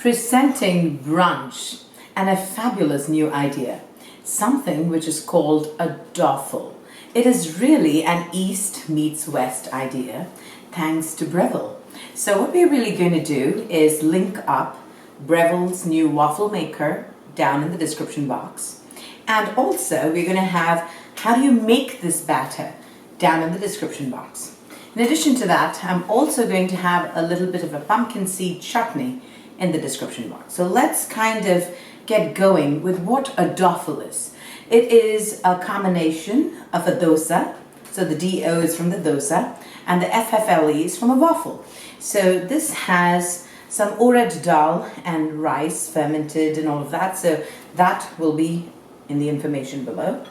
presenting brunch and a fabulous new idea, something which is called a Doffle. It is really an East meets West idea, thanks to Breville. So what we're really going to do is link up Breville's new waffle maker down in the description box. And also we're going to have how do you make this batter down in the description box. In addition to that, I'm also going to have a little bit of a pumpkin seed chutney in the description box. So let's kind of get going with what a Doffle is. It is a combination of a dosa, so the DO is from the dosa, and the FFLE is from a waffle. So this has some urad dal and rice fermented and all of that, so that will be in the information below.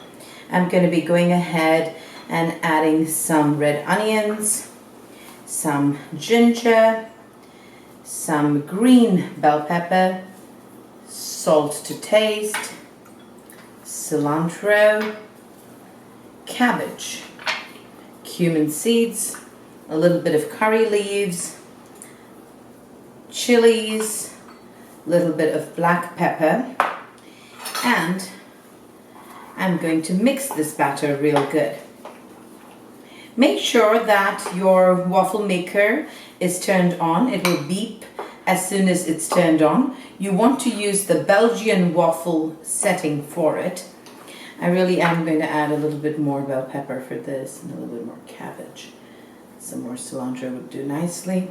I'm going to be going ahead and adding some red onions, some ginger, some green bell pepper, salt to taste, cilantro, cabbage, cumin seeds, a little bit of curry leaves, chilies, a little bit of black pepper, and I'm going to mix this batter real good. Make sure that your waffle maker is turned on. It will beep as soon as it's turned on. You want to use the Belgian waffle setting for it. I really am going to add a little bit more bell pepper for this and a little bit more cabbage. Some more cilantro would do nicely.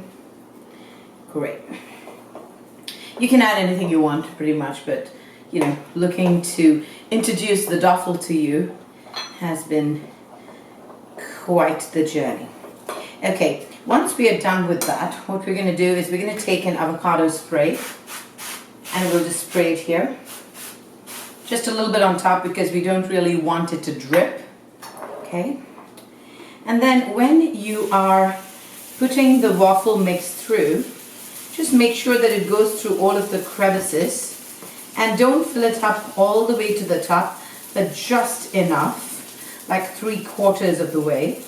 Great. You can add anything you want pretty much, but you know, looking to introduce the Doffle to you has been quite the journey. Okay, once we are done with that, what we're going to do is we're going to take an avocado spray and we'll just spray it here. Just a little bit on top because we don't really want it to drip. Okay. And then when you are putting the waffle mix through, just make sure that it goes through all of the crevices. And don't fill it up all the way to the top, but just enough, like 3/4 of the way.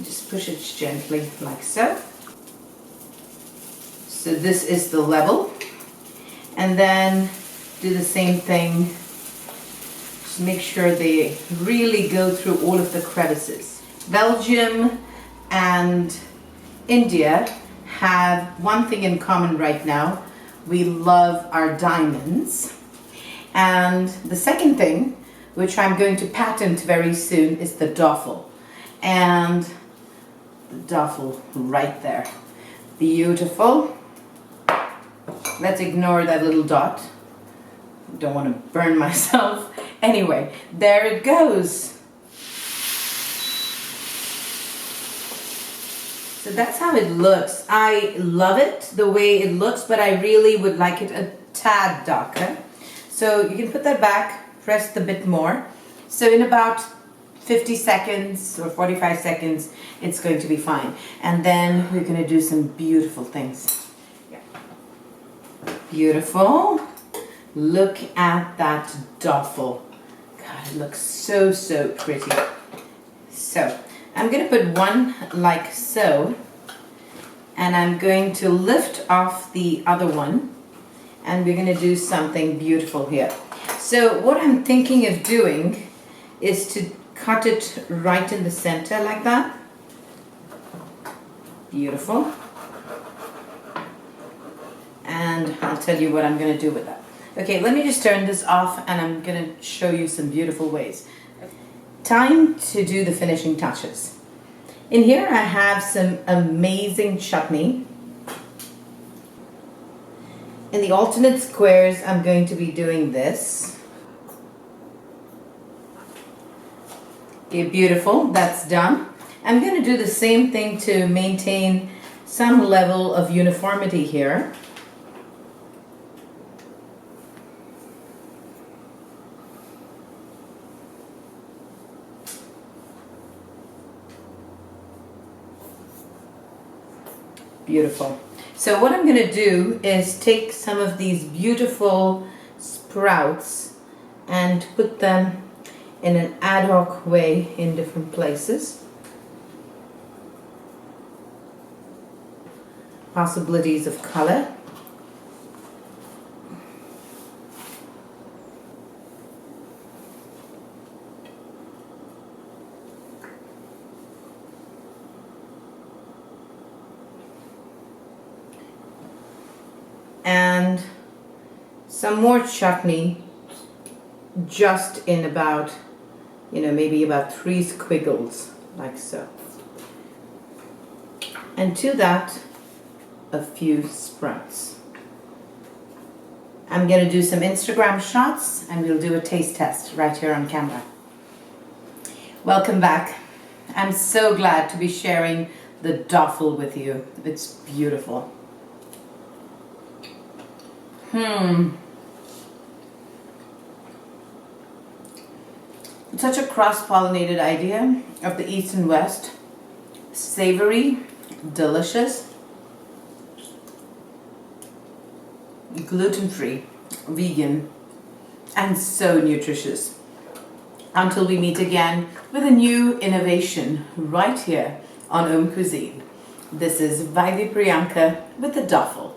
Just push it gently like so. So this is the level. And then do the same thing. Just make sure they really go through all of the crevices. Belgium and India have one thing in common right now. We love our diamonds. And the second thing, which I'm going to patent very soon, is the Doffle. And the Doffle right there. Beautiful. Let's ignore that little dot. Don't want to burn myself. Anyway, there it goes. So that's how it looks. I love it the way it looks, but I really would like it a tad darker. So you can put that back, press the bit more. So in about 50 seconds or 45 seconds, it's going to be fine. And then we're going to do some beautiful things. Yeah. Beautiful. Look at that Doffle. God, it looks so, so pretty. So I'm going to put one like so, and I'm going to lift off the other one, and we're going to do something beautiful here. So what I'm thinking of doing is to cut it right in the center like that. Beautiful. And I'll tell you what I'm going to do with that. Okay, let me just turn this off, and I'm going to show you some beautiful ways. Time to do the finishing touches. In here I have some amazing chutney. In the alternate squares I'm going to be doing this. Okay, beautiful, that's done. I'm going to do the same thing to maintain some level of uniformity here. Beautiful. So what I'm going to do is take some of these beautiful sprouts and put them in an ad hoc way in different places. Possibilities of color. and some more chutney, just in about, maybe about 3 squiggles, like so. And to that, a few sprouts. I'm going to do some Instagram shots and we'll do a taste test right here on camera. Welcome back. I'm so glad to be sharing the Doffle with you. It's beautiful. Such a cross-pollinated idea of the East and West. Savory, delicious, gluten-free, vegan, and so nutritious. Until we meet again with a new innovation right here on AUMcuisine. This is Vaidya Priyanka with the Doffle.